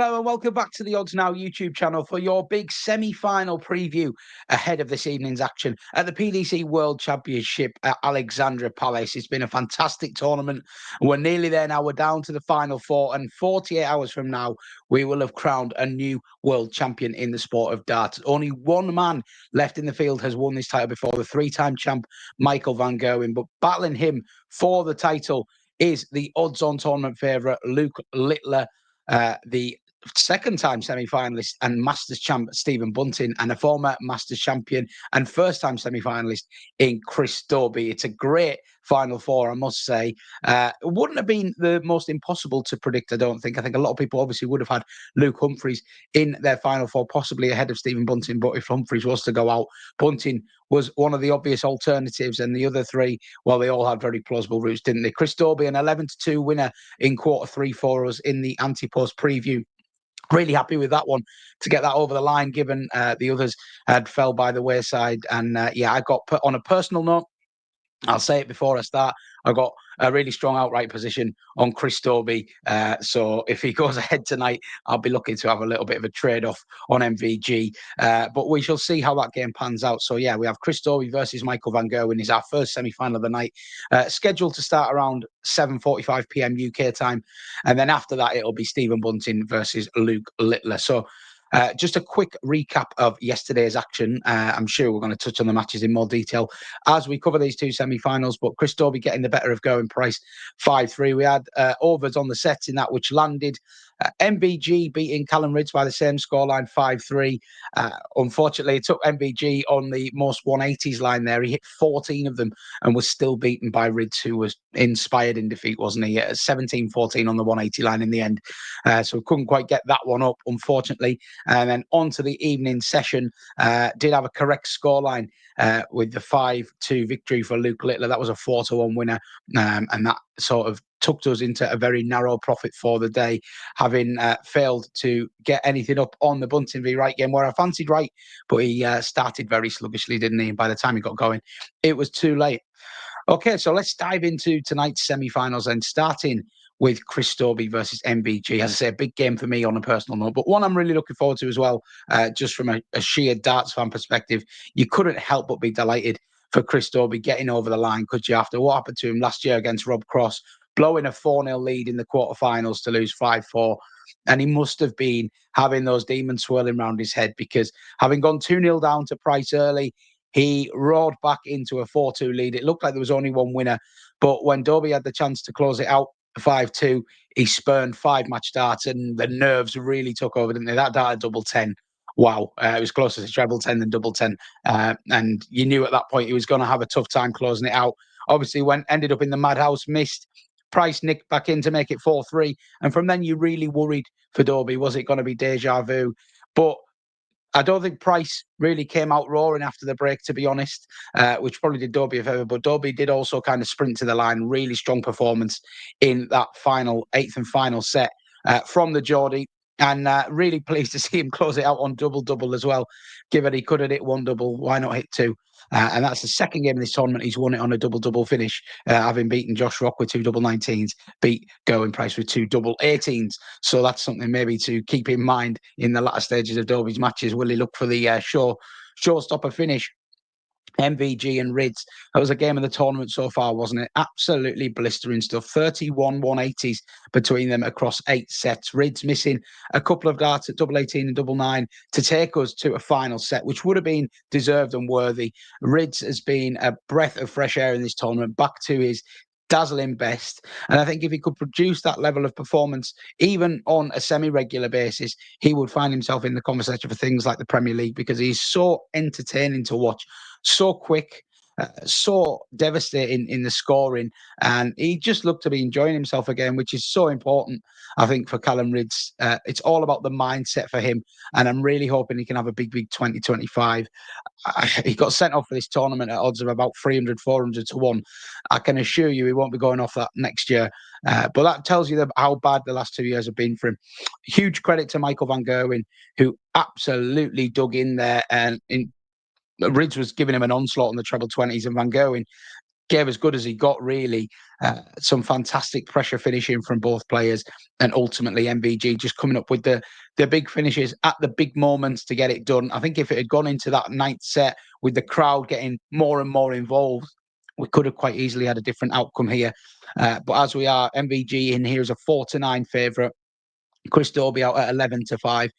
Hello and welcome back to the Odds Now YouTube channel for your big semi-final preview ahead of this evening's action at the PDC World Championship at Alexandra Palace. It's been a fantastic tournament. We're nearly there now. We're down to the final four, and 48 hours from now, we will have crowned a new world champion in the sport of darts. Only one man left in the field has won this title before, the three-time champ Michael van Gerwen. But battling him for the title is the odds-on tournament favourite Luke Littler, the second-time semi-finalist and Masters champ Stephen Bunting, and a former Masters champion and first-time semi-finalist in Chris Dobey. It's a great Final Four, I must say. It wouldn't have been the most impossible to predict, I don't think. I think a lot of people obviously would have had Luke Humphries in their Final Four, possibly ahead of Stephen Bunting. But if Humphries was to go out, Bunting was one of the obvious alternatives, and the other three, well, they all had very plausible routes, didn't they? Chris Dobey, an 11-2 winner in quarter three for us in the anti-post preview. Really happy with that one to get that over the line, given the others had fell by the wayside. And I got put on a personal note. I'll say it before I start. I got a really strong outright position on Chris Dobey. So if he goes ahead tonight, I'll be looking to have a little bit of a trade-off on MVG. But we shall see how that game pans out. So, yeah, we have Chris Dobey versus Michael van Gerwen. Is our first semi-final of the night. Scheduled to start around 7:45 p.m. UK time. And then after that, it'll be Stephen Bunting versus Luke Littler. So, just a quick recap of yesterday's action. I'm sure we're going to touch on the matches in more detail as we cover these two semi-finals, but Chris Dobey getting the better of Gerwyn price 5-3. We had overs on the sets in that, which landed. MVG beating Callum Ridds by the same scoreline, 5-3. Unfortunately, it took MVG on the most 180s line there. He hit 14 of them and was still beaten by Ridds, who was inspired in defeat, wasn't he? 17-14 on the 180 line in the end. So we couldn't quite get that one up, unfortunately. And then on to the evening session. Did have a correct scoreline with the 5-2 victory for Luke Littler. That was a 4-1 winner. And that sort of tucked us into a very narrow profit for the day, having failed to get anything up on the Bunting v Wright game, where I fancied Wright, but he started very sluggishly, didn't he? And by the time he got going, it was too late. Okay, so let's dive into tonight's semi-finals and starting with Chris Dobey versus MVG. As I say, a big game for me on a personal note, but one I'm really looking forward to as well, just from a sheer darts fan perspective. You couldn't help but be delighted for Chris Dobey getting over the line, could you, after what happened to him last year against Rob Cross, blowing a 4-0 lead in the quarterfinals to lose 5-4. And he must have been having those demons swirling around his head, because having gone 2-0 down to Price early, he roared back into a 4-2 lead. It looked like there was only one winner. But when Doby had the chance to close it out 5-2, he spurned 5-match darts, and the nerves really took over, didn't they? That dart at double 10. Wow. It was closer to treble 10 than double 10. And you knew at that point he was going to have a tough time closing it out. Obviously, ended up in the madhouse, missed. Price nicked back in to make it 4-3. And from then, you really worried for Doby. Was it going to be deja vu? But I don't think Price really came out roaring after the break, to be honest, which probably did Doby a favour. But Doby did also kind of sprint to the line. Really strong performance in that eighth and final set from the Geordie. And really pleased to see him close it out on double-double as well. Given he could have hit one double, why not hit two? And that's the second game in this tournament he's won it on a double-double finish, having beaten Josh Rock with 2 double 19s, beat Gerwyn Price with 2 double 18s. So that's something maybe to keep in mind in the latter stages of Doby's matches. Will he look for the showstopper finish? MVG and Ridds. That was a game of the tournament so far, wasn't it? Absolutely blistering stuff. 31 180s between them across 8 sets. Ridds missing a couple of darts at double 18 and double 9 to take us to a final set, which would have been deserved and worthy. Ridds has been a breath of fresh air in this tournament, back to his dazzling best. And I think if he could produce that level of performance, even on a semi-regular basis, he would find himself in the conversation for things like the Premier League, because he's so entertaining to watch, so quick, so devastating in the scoring, and he just looked to be enjoying himself again, which is so important, I think, for Callum Ridds. It's all about the mindset for him, and I'm really hoping he can have a big 2025. He got sent off for this tournament at odds of about 300, 400 to 1. I can assure you he won't be going off that next year. But that tells you how bad the last 2 years have been for him. Huge credit to Michael van Gerwen, who absolutely dug in there, and Ridds was giving him an onslaught on the treble 20s, and van Gerwen gave as good as he got, really. Some fantastic pressure finishing from both players, and ultimately MVG just coming up with the big finishes at the big moments to get it done. I think if it had gone into that ninth set with the crowd getting more and more involved, we could have quite easily had a different outcome here. But as we are, MVG in here is a 4-9 favourite. Chris Dobey out at 11-5.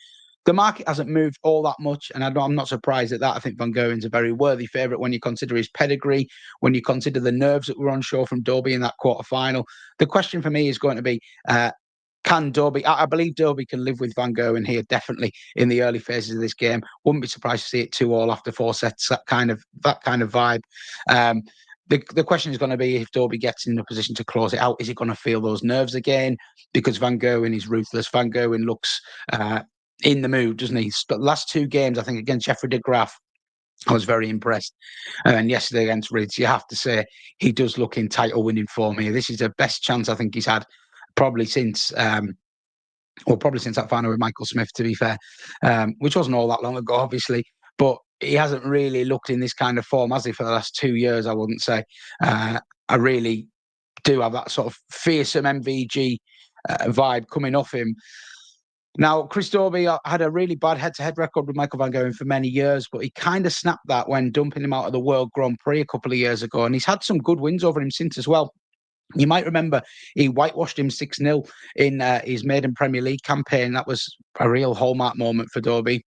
The market hasn't moved all that much, and I'm not surprised at that. I think Van Gerwen's a very worthy favourite when you consider his pedigree, when you consider the nerves that were on show from Doby in that quarter-final. The question for me is going to be, can Doby? I believe Doby can live with Van Gerwen here, definitely in the early phases of this game. Wouldn't be surprised to see it 2-2 after 4 sets. That kind of vibe. The question is going to be if Doby gets in a position to close it out, is he going to feel those nerves again? Because Van Gerwen is ruthless. Van Gerwen looks in the mood, doesn't he? The last 2 games, I think, against Jeffrey de Graaf, I was very impressed. And yesterday against Rids, you have to say he does look in title winning form here. This is the best chance I think he's had probably since that final with Michael Smith, to be fair, which wasn't all that long ago, obviously. But he hasn't really looked in this kind of form, has he, for the last 2 years, I wouldn't say. I really do have that sort of fearsome MVG vibe coming off him. Now, Chris Dobey had a really bad head-to-head record with Michael van Gerwen for many years, but he kind of snapped that when dumping him out of the World Grand Prix a couple of years ago, and he's had some good wins over him since as well. You might remember he whitewashed him 6-0 in his maiden Premier League campaign. That was a real hallmark moment for Doby.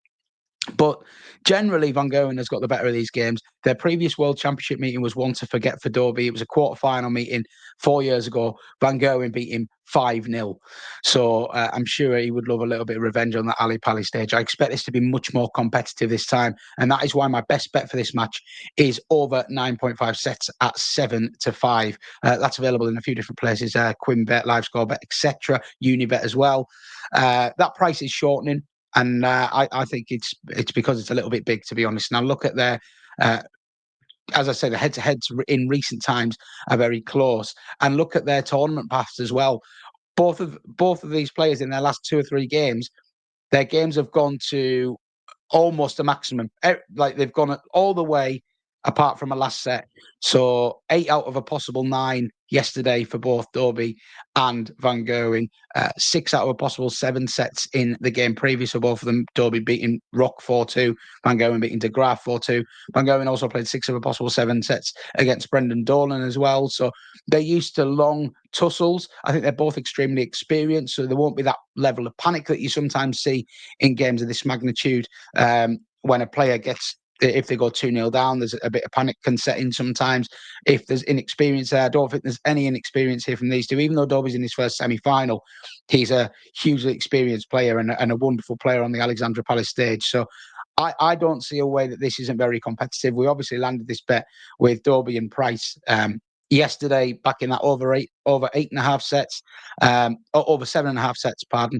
But generally, Van Gerwen has got the better of these games. Their previous World Championship meeting was one to forget for Doby. It was a quarter-final meeting 4 years ago. Van Gerwen beat him 5-0. So I'm sure he would love a little bit of revenge on that Ali Pali stage. I expect this to be much more competitive this time. And that is why my best bet for this match is over 9.5 sets at 7-5. That's available in a few different places. Quinn Bet, Live Score Bet, etc. Unibet as well. That price is shortening. And I think it's because it's a little bit big, to be honest. Now look at their, as I said, the head-to-heads in recent times are very close. And look at their tournament paths as well. Both of these players in their last 2 or 3 games, their games have gone to almost a maximum. Like they've gone all the way apart from a last set. So 8 out of a possible 9 yesterday for both Doby and Van Gerwen. 6 out of a possible 7 sets in the game previous for both of them. Doby beating Rock 4-2, Van Gerwen beating de Graaf 4-2. Van Gerwen also played 6 of a possible 7 sets against Brendan Dolan as well. So they're used to long tussles. I think they're both extremely experienced, so there won't be that level of panic that you sometimes see in games of this magnitude. When a player gets, if they go 2-0 down, there's a bit of panic can set in sometimes. If there's inexperience there, I don't think there's any inexperience here from these two. Even though Doby's in his first semi-final, he's a hugely experienced player and a wonderful player on the Alexandra Palace stage. So I don't see a way that this isn't very competitive. We obviously landed this bet with Doby and Price yesterday, back in that over 8.5 sets, over 7.5 sets, pardon.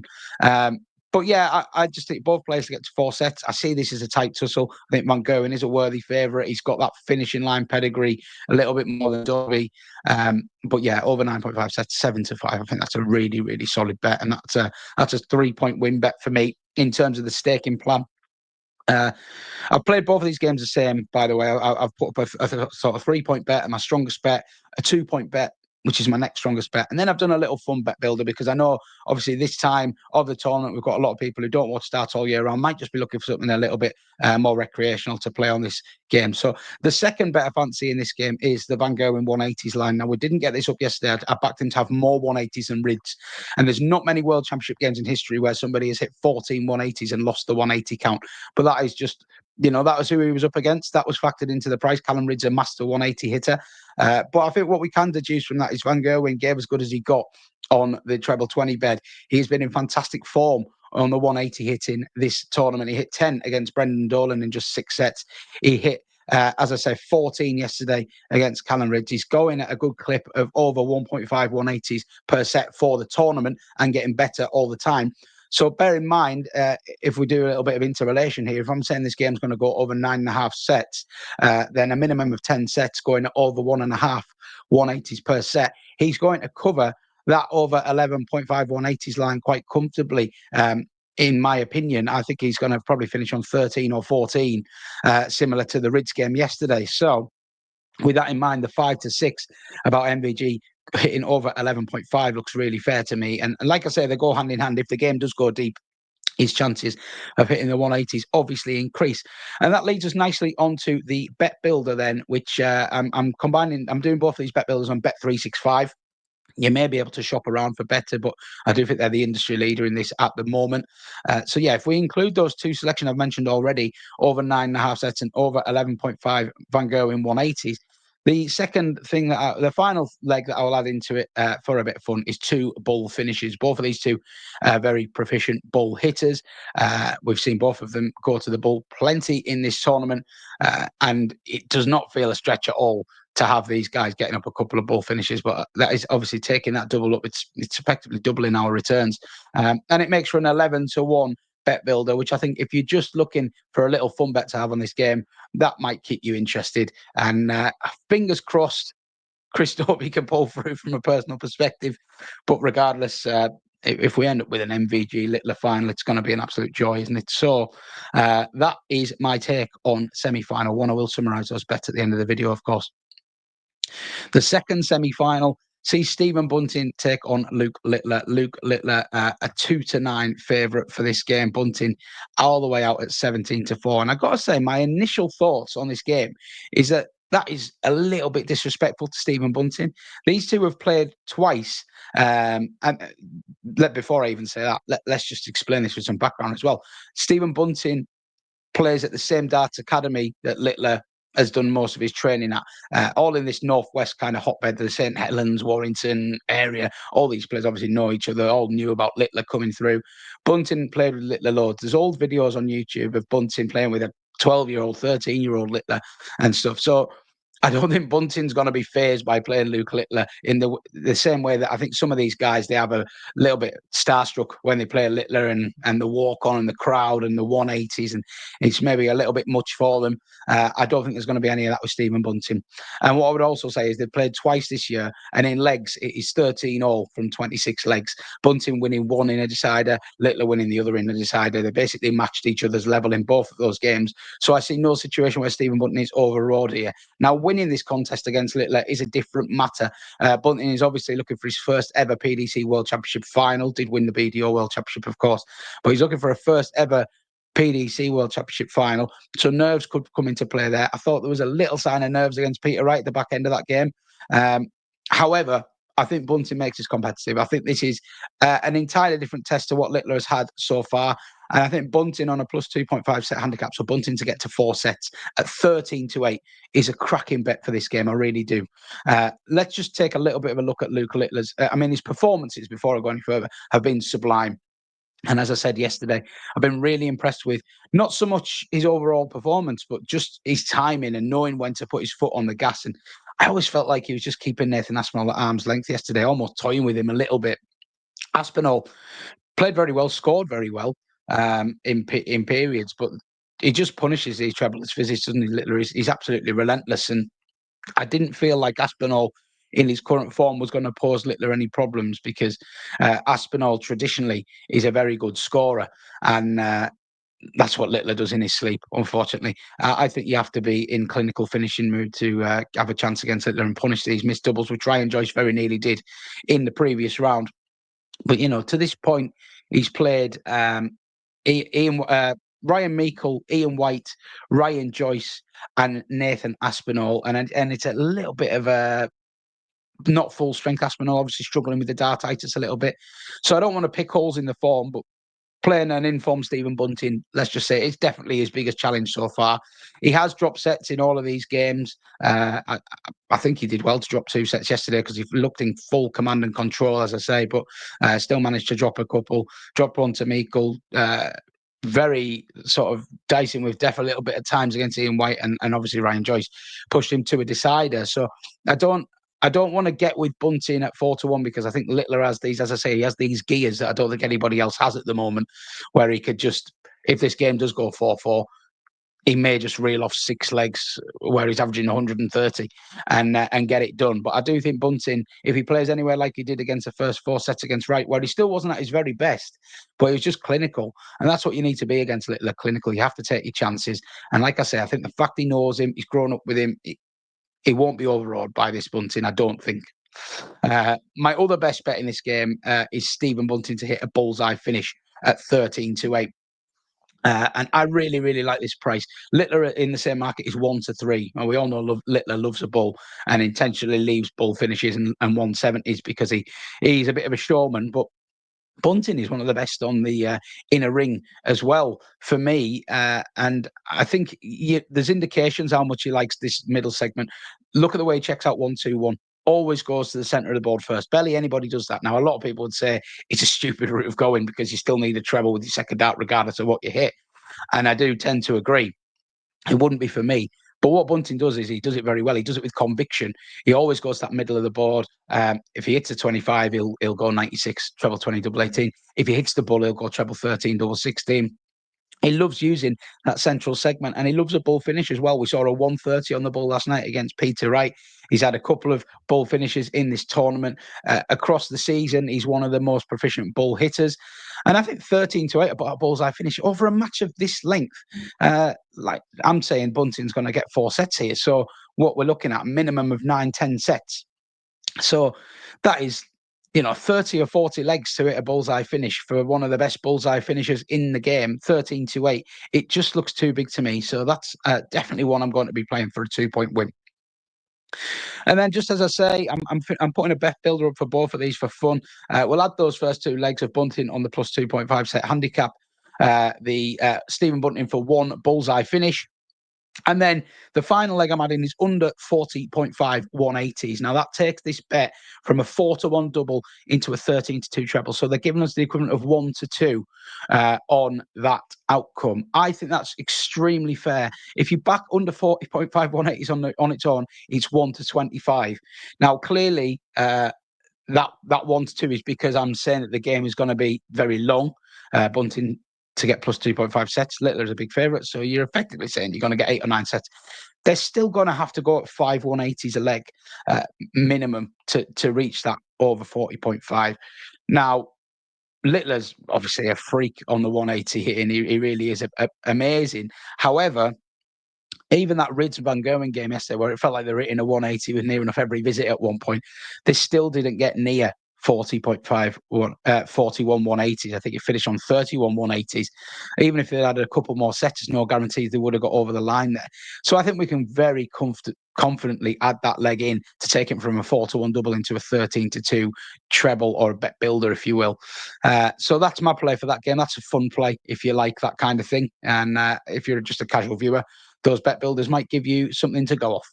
But yeah, I just think both players to get to 4 sets. I see this as a tight tussle. I think Van Gerwen is a worthy favourite. He's got that finishing line pedigree a little bit more than Doby. But yeah, over 9.5 sets, 7-5. I think that's a really, really solid bet. And that's a 3-point win bet for me in terms of the staking plan. I've played both of these games the same, by the way. I've put up a sort of 3-point bet and my strongest bet, a 2-point bet, which is my next strongest bet. And then I've done a little fun bet builder because I know, obviously, this time of the tournament, we've got a lot of people who don't watch darts all year round, might just be looking for something a little bit more recreational to play on this game. So the second bet I fancy in this game is the Van Gerwen 180s line. Now, we didn't get this up yesterday. I backed him to have more 180s than Rids. And there's not many World Championship games in history where somebody has hit 14 180s and lost the 180 count. But that is just, that was who he was up against. That was factored into the price. Callum Rids, a master 180 hitter. But I think what we can deduce from that is Van Gerwen gave as good as he got on the treble 20 bed. He's been in fantastic form on the 180 hitting this tournament. He hit 10 against Brendan Dolan in just 6 sets. He hit, as I say, 14 yesterday against Callum Rids. He's going at a good clip of over 1.5 180s per set for the tournament and getting better all the time. So bear in mind, if we do a little bit of interrelation here, if I'm saying this game's going to go over 9.5 sets, then a minimum of 10 sets going over 1.5 180s per set, he's going to cover that over 11.5 180s line quite comfortably. In my opinion, I think he's going to probably finish on 13 or 14, similar to the Rids game yesterday. So with that in mind, the 5 to 6 about MVG hitting over 11.5 looks really fair to me. And like I say, they go hand in hand. If the game does go deep, his chances of hitting the 180s obviously increase. And that leads us nicely onto the bet builder then, which I'm combining. I'm doing both of these bet builders on Bet365. You may be able to shop around for better, but I do think they're the industry leader in this at the moment. So yeah, if we include those two selections I've mentioned already, over 9.5 sets and over 11.5 Van Gerwen 180s, the second thing the final leg that I will add into it for a bit of fun is two bull finishes. Both of these two very proficient bull hitters. We've seen both of them go to the bull plenty in this tournament, and it does not feel a stretch at all to have these guys getting up a couple of bull finishes, but that is obviously taking that double up. It's effectively doubling our returns, and it makes for an 11-1 bet builder, which I think if you're just looking for a little fun bet to have on this game, that might keep you interested. And fingers crossed, Chris Dobey can pull through from a personal perspective. But regardless, if we end up with an MVG Littler final, it's going to be an absolute joy, isn't it? So that is my take on semi-final one. I will summarise those bets at the end of the video, of course. The second semi-final sees Stephen Bunting take on Luke Littler. Luke Littler, a 2-9 favourite for this game. Bunting all the way out at 17-4. And I've got to say, my initial thoughts on this game is that is a little bit disrespectful to Stephen Bunting. These two have played twice. And before I even say that, let's just explain this with some background as well. Stephen Bunting plays at the same darts academy that Littler has done most of his training at, all in this northwest kind of hotbed, the St. Helens, Warrington area. All these players obviously know each other, all knew about Littler coming through. Bunting played with Littler loads. There's old videos on YouTube of Bunting playing with a 12-year-old, 13-year-old Littler and stuff. So I don't think Bunting's going to be fazed by playing Luke Littler in the same way that I think some of these guys, they have a little bit starstruck when they play Littler and the walk-on and the crowd and the 180s, and it's maybe a little bit much for them. I don't think there's going to be any of that with Stephen Bunting. And what I would also say is they've played twice this year, and in legs, it is 13-all from 26 legs. Bunting winning one in a decider, Littler winning the other in a decider. They basically matched each other's level in both of those games. So I see no situation where Stephen Bunting is overawed here. Now, winning this contest against Littler is a different matter. Bunting is obviously looking for his first ever PDC World Championship final. Did win the BDO World Championship, of course, but he's looking for a first ever PDC World Championship final. So nerves could come into play there. I thought there was a little sign of nerves against Peter Wright at the back end of that game. However, I think Bunting makes this competitive. I think this is an entirely different test to what Littler has had so far. And I think Bunting on a plus 2.5 set handicap, so Bunting to get to 4 sets at 13-8 is a cracking bet for this game. I really do. Let's just take a little bit of a look at Luke Littler's. His performances, before I go any further, have been sublime. And as I said yesterday, I've been really impressed with not so much his overall performance, but just his timing and knowing when to put his foot on the gas. And I always felt like he was just keeping Nathan Aspinall at arm's length yesterday, almost toying with him a little bit. Aspinall played very well, scored very well in periods, but he just punishes these treblers visits, doesn't he? Littler, he's absolutely relentless. And I didn't feel like Aspinall in his current form was going to pose Littler any problems, because Aspinall traditionally is a very good scorer, and that's what Littler does in his sleep, unfortunately. I think you have to be in clinical finishing mood to have a chance against Littler and punish these missed doubles, which Ryan Joyce very nearly did in the previous round. But, to this point, he's played Ryan Meikle, Ian White, Ryan Joyce, and Nathan Aspinall. And it's a little bit of a not full strength Aspinall, obviously struggling with the dartitis a little bit. So I don't want to pick holes in the form, but playing an informed Stephen Bunting, let's just say it's definitely his biggest challenge so far. He has dropped sets in all of these games. I think he did well to drop 2 sets yesterday because he looked in full command and control, as I say, but still managed to drop a couple. Dropped one to Meikle. Very sort of dicing with death a little bit at times against Ian White, and obviously Ryan Joyce pushed him to a decider. So I don't want to get with Bunting at 4-1, because I think Littler has these, as I say, he has these gears that I don't think anybody else has at the moment, where he could just, if this game does go 4-4, he may just reel off 6 legs where he's averaging 130 and get it done. But I do think Bunting, if he plays anywhere like he did against the first 4 sets against Wright, where he still wasn't at his very best, but he was just clinical. And that's what you need to be against Littler, clinical. You have to take your chances. And like I say, I think the fact he knows him, he's grown up with him, he won't be overawed by this Bunting, I don't think. My other best bet in this game is Stephen Bunting to hit a bullseye finish at 13-8. And I really, really like this price. Littler in the same market is 1-3. Well, we all know Littler loves a bull and intentionally leaves bull finishes and 170s because he's a bit of a showman. But Bunting is one of the best on the inner ring as well for me. And I think there's indications how much he likes this middle segment. Look at the way he checks out 1-2-1. Always goes to the centre of the board first. Barely anybody does that. Now, a lot of people would say it's a stupid route of going because you still need a treble with your second out regardless of what you hit. And I do tend to agree. It wouldn't be for me. But what Bunting does is he does it very well. He does it with conviction. He always goes to that middle of the board. If he hits a 25, he'll go 96, treble 20, double 18. If he hits the bull, he'll go treble 13, double 16. He loves using that central segment, and he loves a bull finish as well. We saw a 130 on the bull last night against Peter Wright. He's had a couple of bull finishes in this tournament. Across the season, he's one of the most proficient bull hitters. And I think 13-8 about a bullseye finish over a match of this length. Like I'm saying, Bunting's going to get 4 sets here. So what we're looking at, a minimum of 9-10 sets. So that is, 30 or 40 legs to hit a bullseye finish for one of the best bullseye finishers in the game, 13-8. It just looks too big to me. So that's definitely one I'm going to be playing for a 2-point win. And then, just as I say, I'm putting a bet builder up for both of these for fun. We'll add those first 2 legs of Bunting on the plus 2.5 set handicap. The Stephen Bunting for 1 bullseye finish. And then the final leg I'm adding is under 40.5 180s. Now, that takes this bet from a 4-1 double into a 13-2 treble. So they're giving us the equivalent of 1-2 on that outcome. I think that's extremely fair. If you back under 40.5 180s on its own, it's 1-25. Now, clearly, that 1-2 is because I'm saying that the game is going to be very long. Bunting to get plus 2.5 sets. Littler's a big favourite, so you're effectively saying you're going to get 8 or 9 sets. They're still going to have to go at 5 180s a leg minimum to reach that over 40.5. Now, Littler's obviously a freak on the 180 hitting. He really is amazing. However, even that Rids Van Gerwen game yesterday, where it felt like they were hitting a 180 with near enough every visit at one point, they still didn't get near 41 180s. I think it finished on 31 180s. Even if they had a couple more sets, no guarantees they would have got over the line there. So I think we can very confidently add that leg in to take it from a 4-1 double into a 13-2 treble, or a bet builder, if you will. So that's my play for that game. That's a fun play if you like that kind of thing. And if you're just a casual viewer, those bet builders might give you something to go off.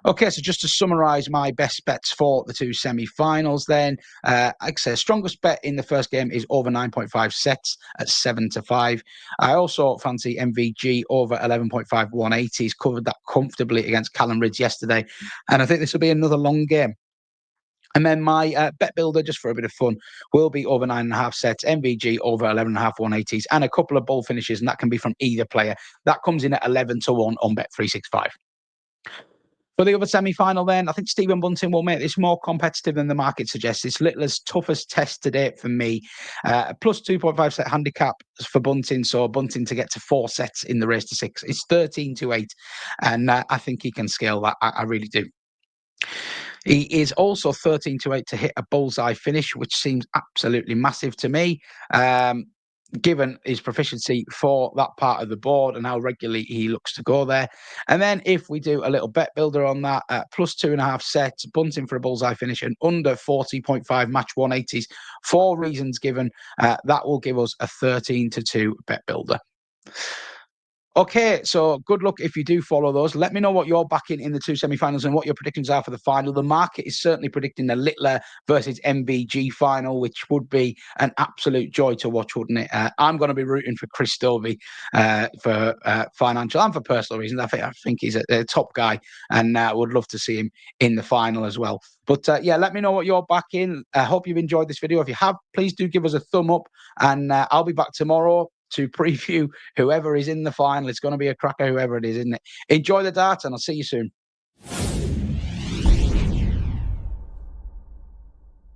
Okay, so just to summarise my best bets for the 2 semi-finals then. Like I said, strongest bet in the first game is over 9.5 sets at 7-5. I also fancy MVG over 11.5 180s. Covered that comfortably against Callum Rids yesterday. And I think this will be another long game. And then my bet builder, just for a bit of fun, will be over 9.5 sets, MVG over 11.5 180s, and a couple of bull finishes, and that can be from either player. That comes in at 11-1 on Bet365. For the other semi-final then, I think Stephen Bunting will make this more competitive than the market suggests. It's Littler's toughest test to date for me. Plus 2.5 set handicap for Bunting, so Bunting to get to 4 sets in the race to 6. It's 13-8, and I think he can scale that. I really do. He is also 13-8 to hit a bullseye finish, which seems absolutely massive to me. Given his proficiency for that part of the board and how regularly he looks to go there. And then if we do a little bet builder on that, plus 2.5 sets, Bunting for a bullseye finish, and under 40.5 match 180s, 4 reasons given, that will give us a 13-2 bet builder. Okay, so good luck if you do follow those. Let me know what you're backing in the 2 semi-finals and what your predictions are for the final. The market is certainly predicting the Littler versus MVG final, which would be an absolute joy to watch, wouldn't it? I'm going to be rooting for Chris Dobey for financial and for personal reasons. I think he's a top guy, and would love to see him in the final as well. But yeah, let me know what you're backing. I hope you've enjoyed this video. If you have, please do give us a thumb up, and I'll be back tomorrow to preview whoever is in the final. It's going to be a cracker, whoever it is, isn't it? Enjoy the darts, and I'll see you soon.